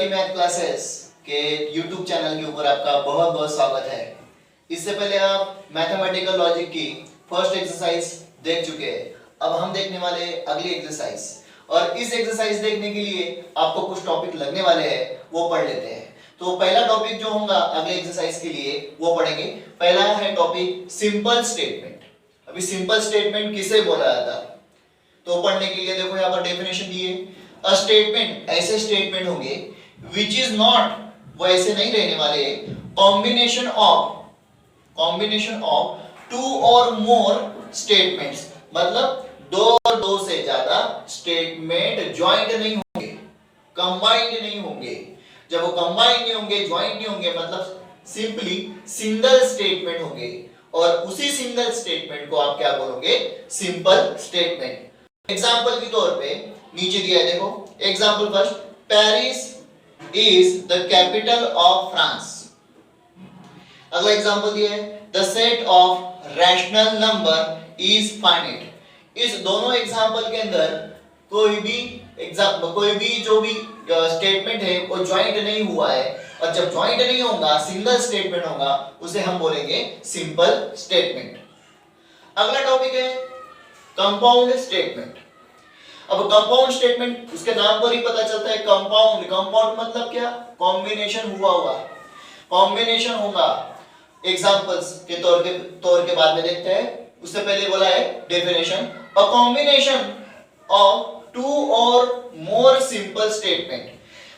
Gujarati math classes के YouTube channel के ऊपर आपका बहुत बहुत स्वागत है। इससे पहले आप मैथमेटिकल लॉजिक की फर्स्ट एक्सरसाइज देख चुके हैं। अब हम देखने वाले अगली एक्सरसाइज, और इस एक्सरसाइज देखने के लिए आपको कुछ टॉपिक लगने वाले हैं, वो पढ़ लेते हैं। तो पहला टॉपिक जो होगा अगले एक्सरसाइज के लिए वो पढ़ेंगे। पहला है टॉपिक सिंपल स्टेटमेंट। अभी सिंपल स्टेटमेंट किसे बोला जाता है, तो पढ़ने के लिए देखो यहाँ पर डेफिनेशन दी है। अ स्टेटमेंट ऐसे स्टेटमेंट होंगे विच इज नॉट, वो ऐसे नहीं रहने वाले, combination of two or more statements, मतलब दो और दो से ज्यादा स्टेटमेंट ज्वाइंट नहीं होंगे, कंबाइंड नहीं होंगे। जब वो कंबाइंड नहीं होंगे, ज्वाइंट नहीं होंगे, मतलब सिंपली सिंगल स्टेटमेंट होंगे, और उसी सिंगल स्टेटमेंट को आप क्या बोलोगे, सिंपल स्टेटमेंट। एग्जाम्पल के तौर पे नीचे दिया है, देखो example first, Paris is the capital of France. अगला एग्जाम्पल दिया है, the set of rational number is finite. इस दोनों एग्जाम्पल के अंदर कोई भी जो भी स्टेटमेंट है वो ज्वाइंट नहीं हुआ है, और जब ज्वाइंट नहीं होगा, सिंगल स्टेटमेंट होगा, उसे हम बोलेंगे सिंपल स्टेटमेंट। अगला टॉपिक है कंपाउंड स्टेटमेंट। अब कंपाउंड स्टेटमेंट, उसके नाम पर ही पता चलता है कंपाउंड। कंपाउंड मतलब क्या, कॉम्बिनेशन हुआ कॉम्बिनेशन होगा। एग्जांपल्स के तौर के बाद में देखते हैं। उससे पहले बोला है definition, a combination of two or more simple statement.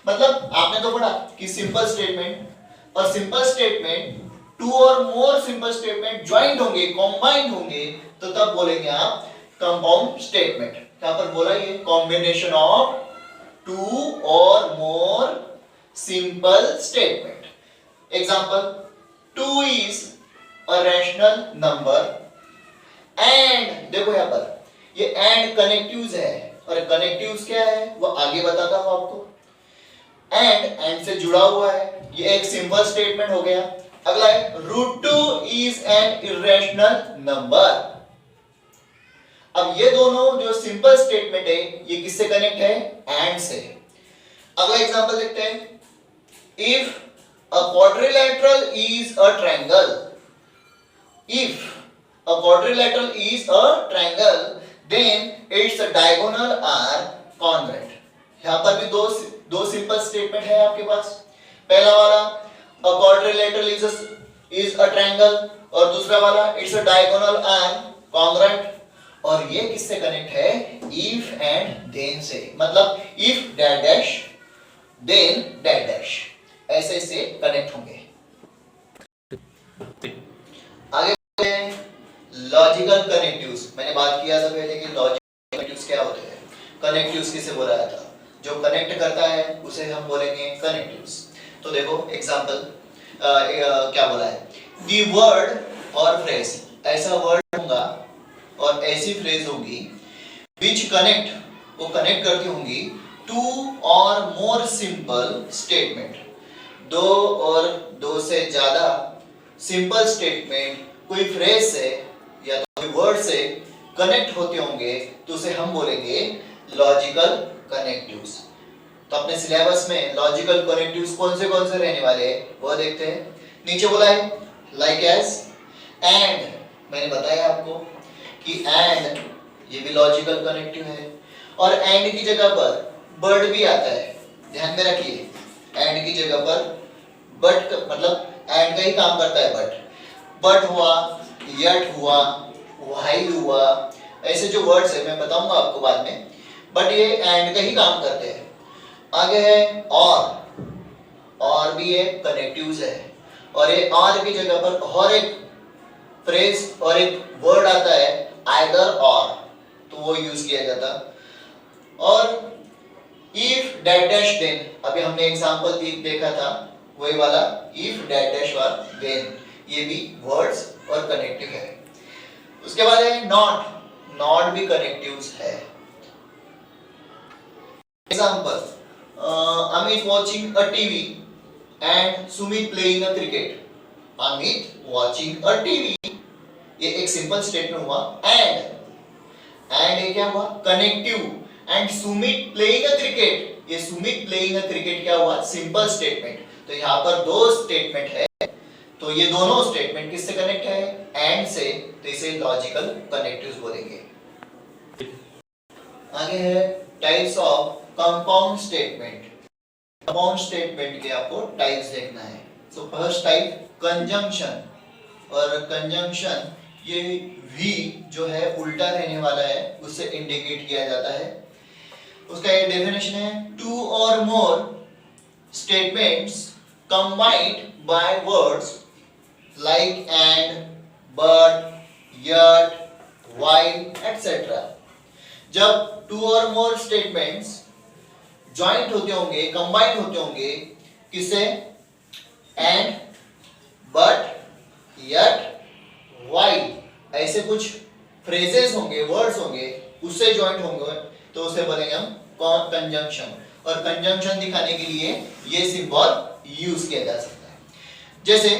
मतलब आपने तो पढ़ा कि सिंपल स्टेटमेंट और simple statement, two or more simple statement joint होंगे, कंबाइंड होंगे, तो तब बोलेंगे आप कंपाउंड स्टेटमेंट। यहां पर बोला ये combination of two or more simple statement. Example, two is a rational number and, देखो यहां पर ये एंड कनेक्टिव्स है, और कनेक्टिव्स क्या है वो आगे बताता हूं आपको। एंड से जुड़ा हुआ है, ये एक सिंपल स्टेटमेंट हो गया। अगला है √2 इज एन इरेशनल नंबर। अब ये दोनों जो सिंपल स्टेटमेंट है, ये किससे कनेक्ट है, एंड से। अगला एग्जांपल देखते हैं, if a quadrilateral is a triangle, if a quadrilateral is a triangle then its diagonal are congruent. यहां पर भी दो सिंपल स्टेटमेंट है आपके पास। पहला वाला a quadrilateral is a triangle, और दूसरा वाला its a diagonal are congruent. और ये किससे कनेक्ट है, इफ एंड देन से, मतलब if dash dash then dash dash, ऐसे से कनेक्ट होंगे। आगे लॉजिकल कनेक्टिव्स। मैंने बात किया था पहले कि लॉजिकल कनेक्टिव्स क्या होते हैं। कनेक्टिव्स किसे बोला जाता है, जो कनेक्ट करता है उसे हम बोलेंगे कनेक्टिव्स। तो देखो एग्जांपल क्या बोला है, दी वर्ड और फ्रेज, ऐसा वर्ड होगा और ऐसी फ्रेज होगी which connect, वो कनेक्ट करती होंगी to or more simple statement, दो और दो से ज्यादा सिंपल स्टेटमेंट कोई फ्रेज से या तो कोई वर्ड से कनेक्ट होते होंगे, तो उसे हम बोलेंगे लॉजिकल कनेक्टिव्स। तो अपने सिलेबस में लॉजिकल कनेक्टिव्स कौन से रहने वाले हैं वो देखते हैं। नीचे बोला है लाइक एज, एंड, मैंने बताया आपको कि एंड ये भी लॉजिकल कनेक्टिव है, और एंड की जगह पर बट भी आता है, ध्यान में रखिए। एंड की जगह पर बट, मतलब एंड का ही काम करता है बट हुआ, यट हुआ, व्हाइल हुआ, ऐसे जो वर्ड्स है मैं बताऊंगा आपको बाद में, बट ये एंड का ही काम करते हैं। आगे है और भी एक कनेक्टिव्स है, और ये और की जगह पर और एक फ्रेज और एक वर्ड आता है आइदर और, तो वो यूज किया जाता। और इफ डैश डैश देन, अभी हमने एग्जांपल देखा था वही वाला, इफ डैश डैश और देन, ये भी वर्ड्स और कनेक्टिव है। उसके बाद है नॉट भी कनेक्टिव्स है। Example, Amit watching a TV and Sumit playing a cricket. Amit watching a TV, ये एक सिंपल स्टेटमेंट हुआ, एंड ये क्या हुआ, connective, and Sumit playing a cricket, ये सुमित प्लेइंग क्रिकेट क्या हुआ, सिंपल स्टेटमेंट। तो यहाँ पर दो स्टेटमेंट है, तो ये दोनों स्टेटमेंट किससे कनेक्ट है, एंड से, तो इसे लॉजिकल कनेक्टिव्स बोलेंगे। आगे है types of compound statement. Compound statement के आपको टाइप्स देखना है। सो फर्स्ट टाइप कंजंक्शन, और कंजंक्शन ये वी जो है उल्टा रहने वाला है उससे इंडिकेट किया जाता है। उसका एक डेफिनेशन है, two or more statements combined by words like and, but, yet, while, etc. जब two or more statements joint होते होंगे, कंबाइंड होते होंगे, किससे, एंड, बट, yet, while, ऐसे कुछ फ्रेजेस होंगे, वर्ड्स होंगे, उससे ज्वाइंट होंगे, तो उसे बोलेंगे हम कंजंक्शन। और कंजंक्शन दिखाने के लिए ये सिंबल यूज किया जा सकता है। जैसे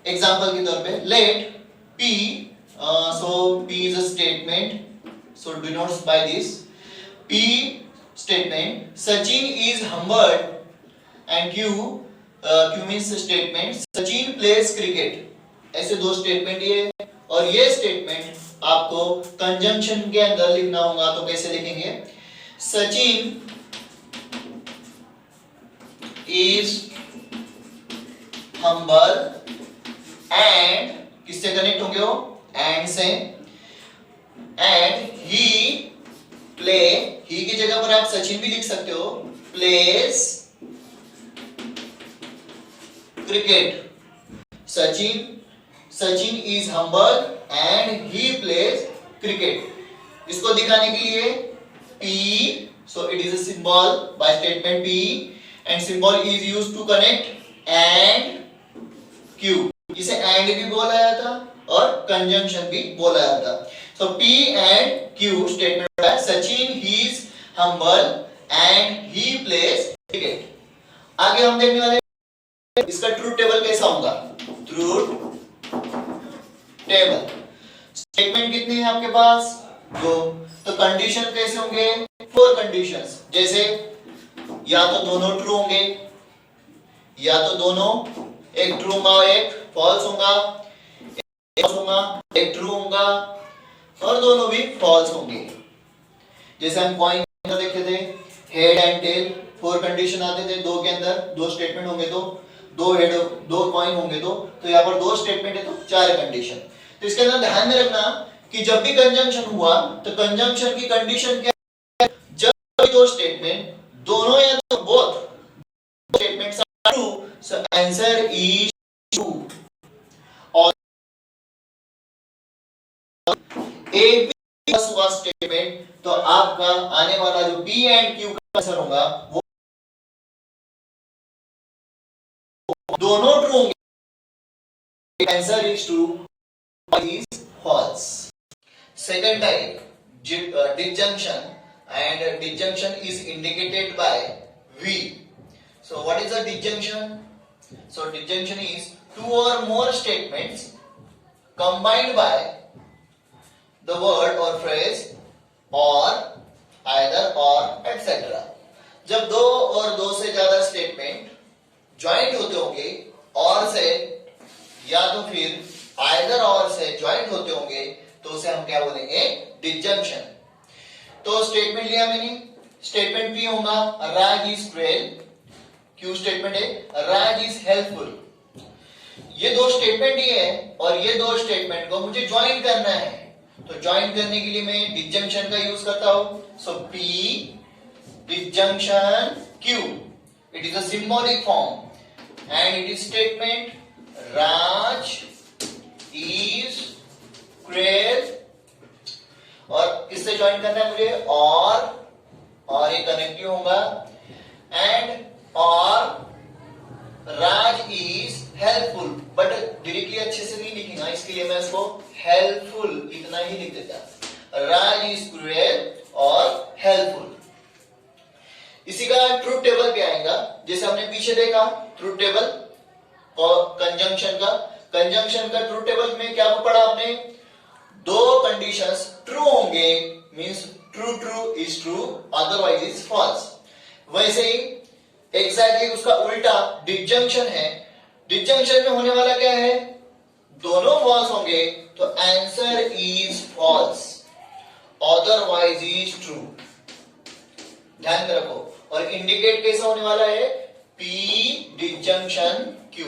एग्जांपल के तौर पे late P, so P is a statement, so denotes by this P statement, Sachin is humbled, and Q means statement, Sachin plays cricket। ऐसे दो स्टेटमेंट ये, और ये स्टेटमेंट आपको कंजंक्शन के अंदर लिखना होगा, तो कैसे लिखेंगे, सचिन इज हम्बल एंड, किससे कनेक्ट होंगे वो, एंड से, एंड ही प्ले, ही की जगह पर आप सचिन भी लिख सकते हो, place cricket. Sachin is humble and he plays cricket. इसको दिखाने के लिए P, so it is a symbol by statement P, and symbol is used to connect and Q। इसे and भी बोला जाता और कंजंक्शन भी बोला जाता। So P and Q statement है, Sachin he is humble and he plays cricket। आगे हम देखने वाले इसका ट्रूथ टेबल कैसा होगा, ट्रूथ टेबल। स्टेटमेंट कितने हैं आपके पास, दो, तो कंडीशन कैसे होंगे, 4 कंडीशंस। जैसे या तो दोनों ट्रू होंगे, या तो दोनों, एक ट्रू होगा एक फॉल्स होगा, एक फॉल्स होगा एक ट्रू होगा, और दोनों भी फॉल्स होंगे। जैसे हम कॉइन देखे थे, हेड एंड टेल, 4 कंडीशन आते थे, दो के अंदर दो स्टेटमेंट होंगे तो दो हेड, दो कॉइन होंगे तो यहाँ पर दो स्टेटमेंट है तो 4 कंडीशन। तो इसके अंदर ध्यान में रखना कि जब भी कंजंक्शन हुआ तो कंजंक्शन की कंडीशन क्या है, जब भी दो स्टेटमेंट, दोनों या तो both statements are true, so answer is true. और एक भी हुआ स्टेटमेंट तो आपका आने वाला जो P एंड Q का आंसर होगा वो दोनों ट्रू होंगे, answer is true or is false। Second type, disjunction, and disjunction is indicated by V। So what is a disjunction? So disjunction is two or more statements combined by the word or phrase or, either or, etc। जब दो और दो से ज्यादा statement joint होते होंगे और से, या तो फिर आइदर और से ज्वाइंट होते होंगे, तो उसे हम क्या बोलेंगे, डिसजंक्शन। तो स्टेटमेंट लिया मैंने, स्टेटमेंट P होगा, राज इज क्रूएल, Q स्टेटमेंट है, राज इज हेल्पफुल। ये दो स्टेटमेंट ही है और ये दो स्टेटमेंट को मुझे ज्वाइन करना है, तो ज्वाइन करने के लिए मैं डिसजंक्शन का यूज करता हूं। सो P disjunction Q, it is a symbolic form and it is statement Raj is cruel, और किससे ज्वाइन करना है मुझे, और ये कनेक्टिव होगा, एंड और राज इज हेल्पफुल, बट डायरेक्टली अच्छे से नहीं लिखेगा, इसके लिए मैं इसको हेल्पफुल इतना ही लिख देता, राज इज क्रूएल और हेल्पफुल। इसी का ट्रूथ टेबल पे आएगा, जैसे हमने पीछे देखा ट्रूथ टेबल और कंजंक्शन का ट्रूथ टेबल में क्या पढ़ा आपने, दो कंडीशंस ट्रू होंगे means true is true, otherwise is false. वैसे ही एग्जैक्टली उसका उल्टा डिसजंक्शन है। डिसजंक्शन में होने वाला क्या है, दोनों फॉल्स होंगे तो answer is false, otherwise is true. ध्यान में रखो। और इंडिकेट कैसा होने वाला है, P डिसजंक्शन Q,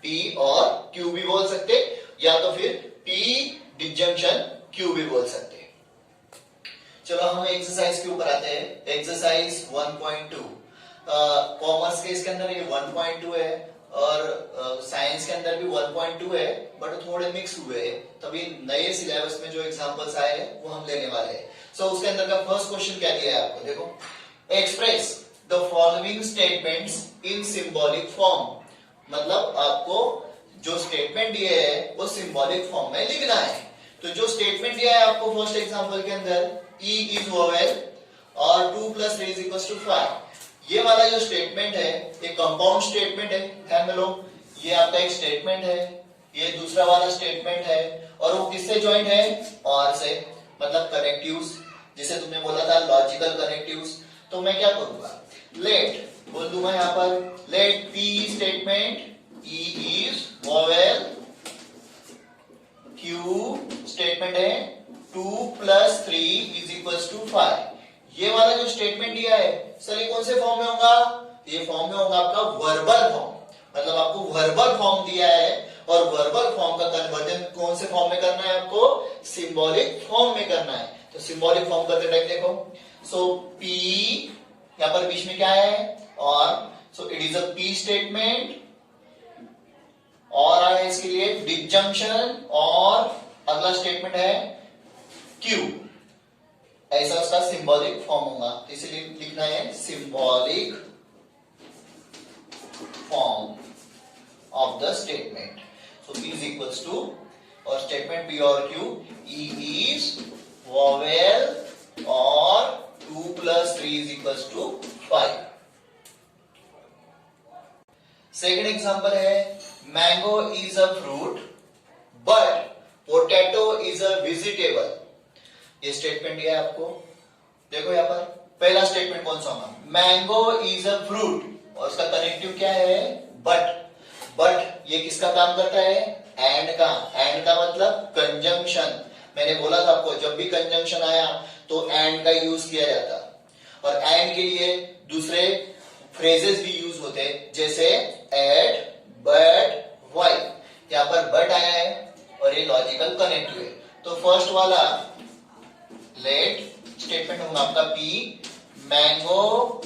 P और Q भी बोल सकते, या तो फिर P डिसजंक्शन Q भी बोल सकते। चलो हम एक्सरसाइज के ऊपर आते हैं। एक्सरसाइज 1.2 कॉमर्स के इसके अंदर ये 1.2 है और साइंस के अंदर भी 1.2 है, बट थोड़े मिक्स हुए हैं, तभी नए सिलेबस में जो एग्जांपल्स आए हैं वो हम लेने वाले हैं। सो उसके अंदर का फर्स्ट क्वेश्चन क्या दिया है आपको, देखो, express the following statements in symbolic form. मतलब आपको जो स्टेटमेंट दिए है वो सिंबॉलिक फॉर्म में लिखना है। तो जो स्टेटमेंट दिया है आपको फर्स्ट एग्जांपल के अंदर, E is vowel और 2 plus 3 is equals to 5, ये वाला जो स्टेटमेंट है ये कंपाउंड स्टेटमेंट है। ध्यान में लो, ये आपका एक स्टेटमेंट है, ये दूसरा वाला स्टेटमेंट है, और वो किससे ज्वाइंट है, और से, मतलब कनेक्टिव्स, जिसे तुमने बोला था लॉजिकल कनेक्टिव्स। तो मैं क्या करूंगा, लेट बोल दूंगा यहाँ पर, let P statement E is vowel, Q statement है 2 plus 3 is equals to 5। ये वाला जो स्टेटमेंट दिया है सर ये कौन से फॉर्म में होगा, ये फॉर्म में होगा आपका वर्बल फॉर्म। मतलब आपको वर्बल फॉर्म दिया है और वर्बल फॉर्म का कन्वर्जन कौन से फॉर्म में करना है, आपको सिंबॉलिक फॉर्म में करना है। तो सिंबॉलिक फॉर्म करते टाइम देखो, सो P यहाँ पर बीच में क्या है, और, so it is a P statement, और आया इसके लिए डिसजंक्शन, और अगला स्टेटमेंट है Q। ऐसा उसका सिंबॉलिक फॉर्म होगा, इसलिए लिखना है symbolic form of the statement. So P is equals to, और स्टेटमेंट P और Q, E is vowel और 2 plus 3 is equals to 5। Second example है, mango is a fruit but potato is a vegetable. ये statement दिया है आपको, देखो यहाँ पर पहला स्टेटमेंट कौन सा होगा, मैंगो इज अ फ्रूट, और उसका कनेक्टिव क्या है, बट। बट ये किसका काम करता है, एंड का। एंड का मतलब कंजंक्शन। मैंने बोला था आपको जब भी कंजंक्शन आया तो एंड का यूज किया जाता, और एंड के लिए दूसरे फ्रेजेस भी यूज होते हैं, जैसे एट, बट, व्हाई। यहाँ पर बट आया है और ये लॉजिकल कनेक्टिव है। तो फर्स्ट वाला लेट स्टेटमेंट होगा आपका P, mango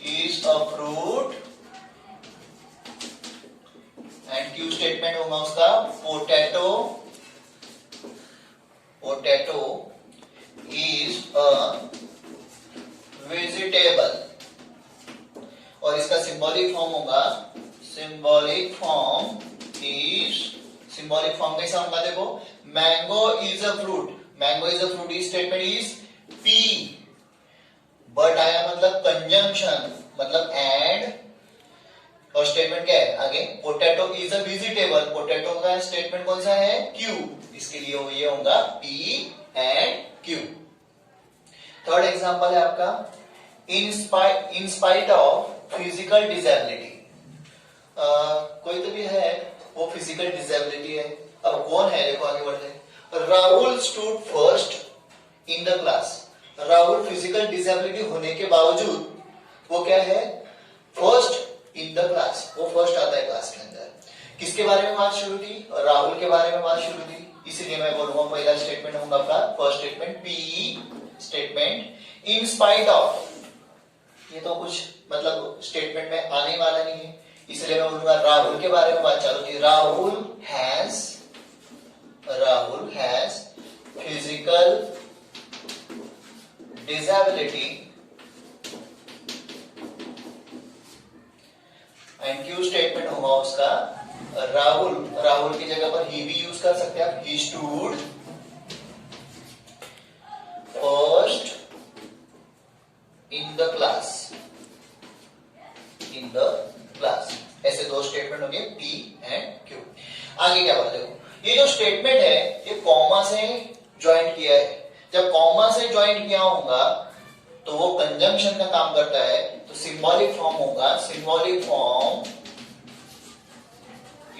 is a fruit, and Q statement होगा उसका potato, potato is a vegetable, और इसका सिंबॉलिक फॉर्म होगा, symbolic form is, symbolic form कैसा होगा, देखो, mango is a fruit, mango is a fruit is statement is P, but आया मतलब कंजंक्शन, मतलब एंड, और स्टेटमेंट क्या है आगे, potato is a vegetable, potato का स्टेटमेंट कौन सा है, Q, इसके लिए ये होगा P and Q। Third example है आपका, in spite of physical disability. कोई तो भी है वो फिजिकल डिसेबिलिटी है, अब कौन है, देखो आगे बढ़ते हैं। Rahul stood first in the class. Rahul physical disability होने के बावजूद वो क्या है, फर्स्ट इन द क्लास, वो फर्स्ट आता है क्लास के अंदर। किसके बारे में बात शुरू थी, राहुल के बारे में बात शुरू थी, इसीलिए मैं बोलूंगा पहला स्टेटमेंट होगा आपका first statement P statement, in spite of, ये तो कुछ मतलब स्टेटमेंट में आने वाला नहीं है, इसलिए मैं बोलूंगा राहुल के बारे में बात चालू थी। Rahul has physical disability, and Q statement होगा उसका राहुल की जगह पर ही भी यूज कर सकते हैं आप, he stood first in the class, ऐसे दो स्टेटमेंट होंगे P एंड Q। आगे क्या बोला, देखो ये जो स्टेटमेंट है ये कॉमा से ज्वाइंट किया है, जब कॉमा से ज्वाइंट किया होगा तो वो कंजंक्शन का काम करता है, तो सिंबॉलिक फॉर्म होगा, symbolic form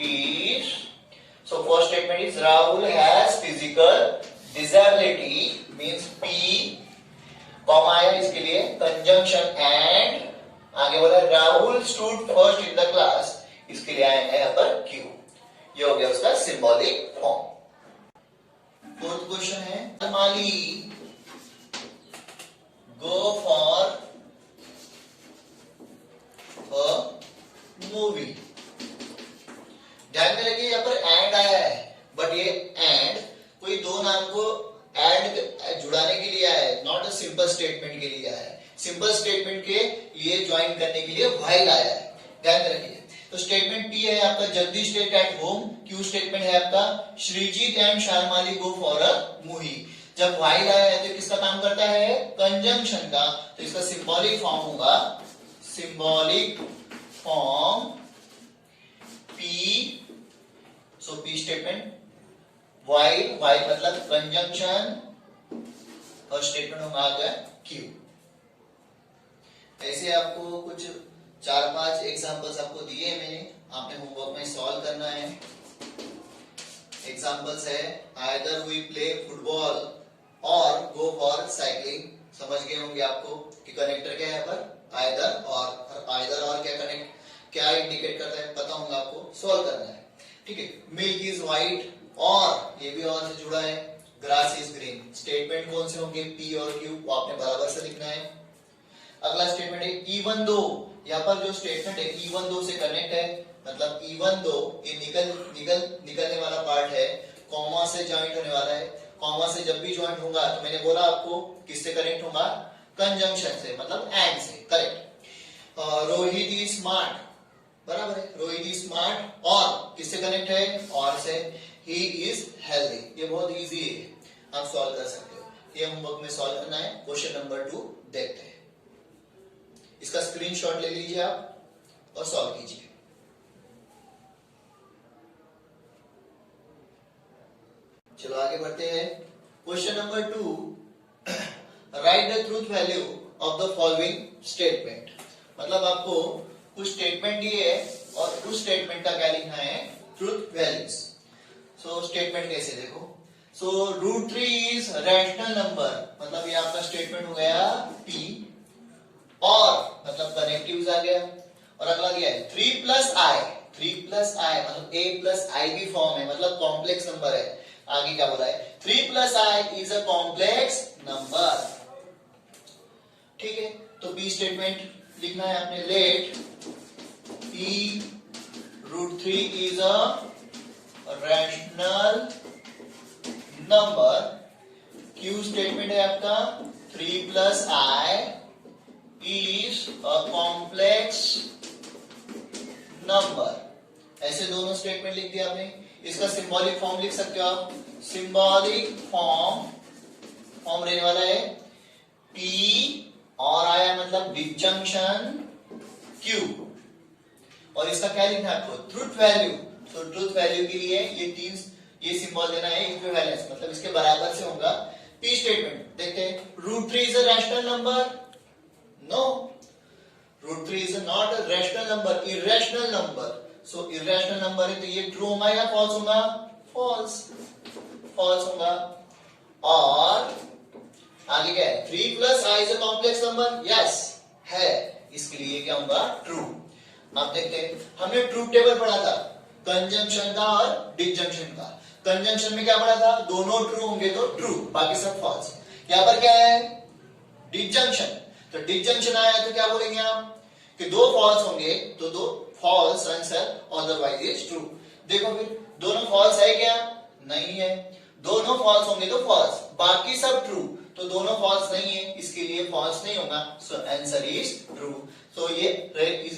is, so first statement is Rahul has physical disability means P, comma आया इसके लिए कंजंक्शन एंड, आगे बोला Rahul stood first in the class, इसके लिए आया है यहाँ पर Q, ये हो गया उसका सिंबॉलिक फॉर्म। फोर्थ क्वेश्चन है माली गो फॉर अ मूवी, ध्यान में रखिए यहाँ पर एंड आया है, बट ये एंड कोई दो नाम को एंड जुड़ाने के लिए आया है, नॉट अ सिंपल स्टेटमेंट के लिए आया है। सिंपल स्टेटमेंट के लिए ज्वाइन करने के लिए व्हाइल आया है, ध्यान में रखिए। तो स्टेटमेंट पी है आपका Jagdish stayed at home, Q statement है आपका Sreejit and Sharmali go for a movie. जब व्हाइल आया है तो किसका काम करता है, कंजंक्शन का, तो इसका सिंबॉलिक फॉर्म होगा, सिंबॉलिक फॉर्म पी, सो पी स्टेटमेंट व्हाइल, व्हाइल मतलब कंजंक्शन, और स्टेटमेंट होगा आगे क्यू। ऐसे आपको कुछ 4-5 एग्जांपल्स आपको दिए हैं मैंने, आपने होमवर्क में सॉल्व करना है। एग्जांपल्स है आइदर वी प्ले फुटबॉल और गो फॉर साइकिलिंग, समझ गए होंगे आपको कि कनेक्टर क्या है पर आइदर और आइदर और क्या कनेक्ट क्या इंडिकेट करता है पता होगा आपको, सॉल्व करना है, ठीक है। मिल्क इज व्हाइट, और ये भी और से जुड़ा है, ग्रास इज ग्रीन। स्टेटमेंट कौन से होंगे, पी और क्यू, वो आपने बराबर से लिखना है। अगला स्टेटमेंट है इवन दो, यहाँ पर जो स्टेटमेंट है इवन दो से कनेक्ट है, मतलब इवन दो ये निकलने वाला पार्ट है, कॉमा से ज्वाइंट होने वाला है। कॉमा से जब भी ज्वाइंट होगा तो मैंने बोला आपको किससे कनेक्ट होगा, कंजंक्शन से, मतलब एंड से, करेक्ट। रोहित इज स्मार्ट, बराबर है, रोहित इज स्मार्ट, और किससे कनेक्ट है, और से। ही इज हेल्दी, ये बहुत इजी है, आप सॉल्व कर सकते हो। ये होमवर्क में सॉल्व करना है। क्वेश्चन नंबर 2 देखते हैं, इसका स्क्रीनशॉट ले लीजिए आप और सॉल्व कीजिए। चलो आगे बढ़ते हैं। Question number 2, right the truth value of the following statement, मतलब आपको कुछ स्टेटमेंट दिए और उस स्टेटमेंट का क्या लिखना है, ट्रूथ वैल्यूज। सो स्टेटमेंट कैसे देखो, सो √3 इज रैशनल नंबर, मतलब ये आपका स्टेटमेंट हो गया P, और मतलब कनेक्टिव्स आ गया, और अगला दिया है 3 + i, 3 + i मतलब a + i भी फॉर्म है, मतलब कॉम्प्लेक्स नंबर है। आगे क्या बोला है, 3 + i is a complex number, ठीक है। तो बी स्टेटमेंट लिखना है आपने, let p √3 is a rational number. Q statement है आपका 3 + i is a complex number। ऐसे दोनों स्टेटमेंट लिख दिया आपने। इसका सिंबॉलिक फॉर्म लिख सकते हो आप, सिंबॉलिक फॉर्म रहने वाला है P, और आया मतलब डिजंक्शन Q, और इसका क्या लिखना है आपको, ट्रूथ वैल्यू। तो ट्रूथ वैल्यू के लिए ये सिंबल देना है इक्विवेलेंस, मतलब इसके बराबर से होगा। P स्टेटमेंट देखते हैं, √3 is a rational number, no, √3 is not a rational number, irrational number। so irrational number है तो ये true होगा या false होगा, false होगा। और आगे क्या है, 3 + i is a complex number, yes है, इसके लिए क्या होगा, true। आप देखते हैं, हमने ट्रूथ टेबल पढ़ा था कंजंक्शन का और डिजंक्शन का। कंजंक्शन में क्या पढ़ा था, दोनों ट्रू होंगे तो ट्रू, बाकी सब फॉल्स। यहाँ पर क्या है, डिजंक्शन, तो डिजंक्शन आया तो क्या बोलेंगे आप कि 2 फॉल्स होंगे तो 2 false answer, otherwise is true. देखो फिर दोनों फॉल्स है क्या, नहीं है, दोनों फॉल्स होंगे तो फॉल्स, बाकी सब ट्रू, तो दोनों फॉल्स नहीं है, इसके लिए फॉल्स नहीं होगा, सो आंसर इज ट्रू। तो ये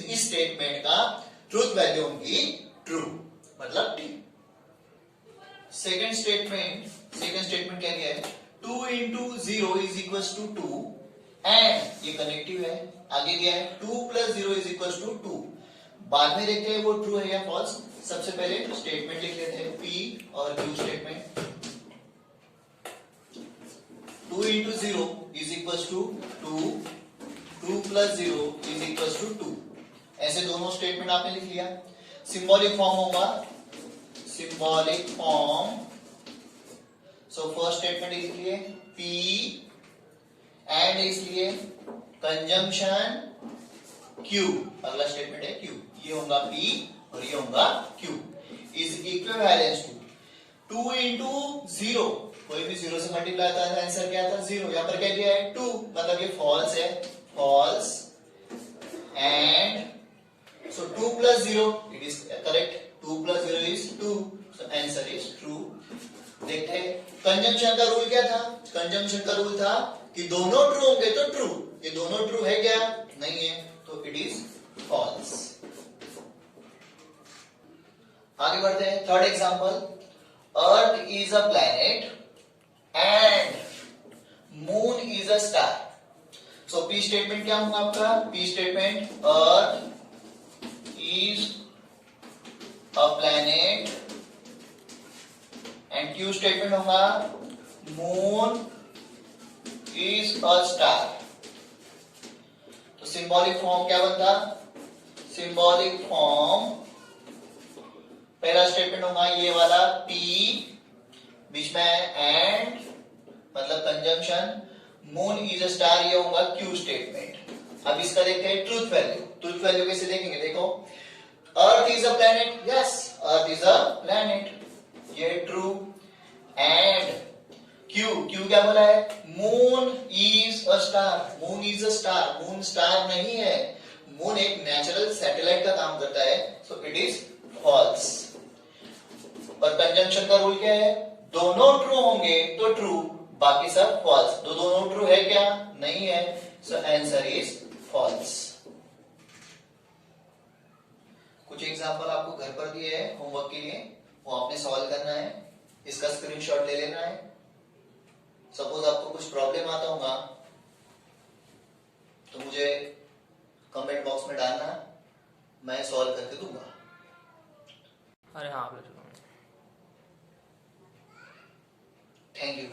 इस स्टेटमेंट का ट्रूथ वैल्यू होगी ट्रू, मतलब टी। सेकंड स्टेटमेंट क्या है, 2 × 0 = 2, एंड ये कनेक्टिव है। आगे क्या है, 2 + 0 = 2। बाद में देखते हैं वो ट्रू है या फॉल्स। सबसे पहले स्टेटमेंट लिख लेते हैं, P और Q statement. 2 × 0 = 2, plus 0 is equal to 2। ऐसे दोनों स्टेटमेंट आपने लिख लिया। सिंबॉलिक फॉर्म होगा, symbolic form. So first statement इसलिए P एंड इसलिए कंजंक्शन Q, अगला स्टेटमेंट है Q, ये होगा P और ये होगा Q is equivalence to 2 into 0, कोई भी 0 से मल्टीप्लाई होता है आंसर क्या आता है 0। यहां पर क्या दिया है 2, मतलब ये फॉल्स है, false. And so 2 plus 0 it is correct, 2 plus 0 is 2, so answer is true. देखते हैं कंजंक्शन का रूल क्या था। कंजंक्शन का रूल था कि दोनों ट्रू होंगे तो ट्रू, ये दोनों ट्रू है क्या, नहीं है, तो इट इज फॉल्स। आगे बढ़ते हैं, third example, earth is a planet and moon is a star. So P statement क्या होगा आपका, P statement earth is a planet and Q statement होगा मून इज अ स्टार। तो सिंबॉलिक फॉर्म क्या बनता, सिंबॉलिक फॉर्म पहला statement होगा ये वाला P, बीच में एंड मतलब conjunction, moon is a star ये होगा Q स्टेटमेंट। अब इसका देखते हैं ट्रूथ वैल्यू। ट्रूथ वैल्यू कैसे देखेंगे, देखो earth is a planet, yes earth is a planet, ये ट्रू। एंड Q क्या बोला है, moon is a star, moon is a star, moon star नहीं है, मून एक नेचुरल सैटेलाइट का काम करता है, सो इट इज फॉल्स। और कंजंक्शन का रूल क्या है, दोनों ट्रू होंगे तो ट्रू, बाकी सब फॉल्स। तो दोनों ट्रू है क्या, नहीं है, सो आंसर इज फॉल्स। कुछ एग्जांपल आपको घर पर दिए हैं होमवर्क के लिए, वो आपने सॉल्व करना है, इसका स्क्रीनशॉट ले लेना है। सपोज आपको कुछ प्रॉब्लम आता होगा तो मुझे कमेंट बॉक्स में डालना, मैं सॉल्व करके दूंगा। अरे हाँ, थैंक यू।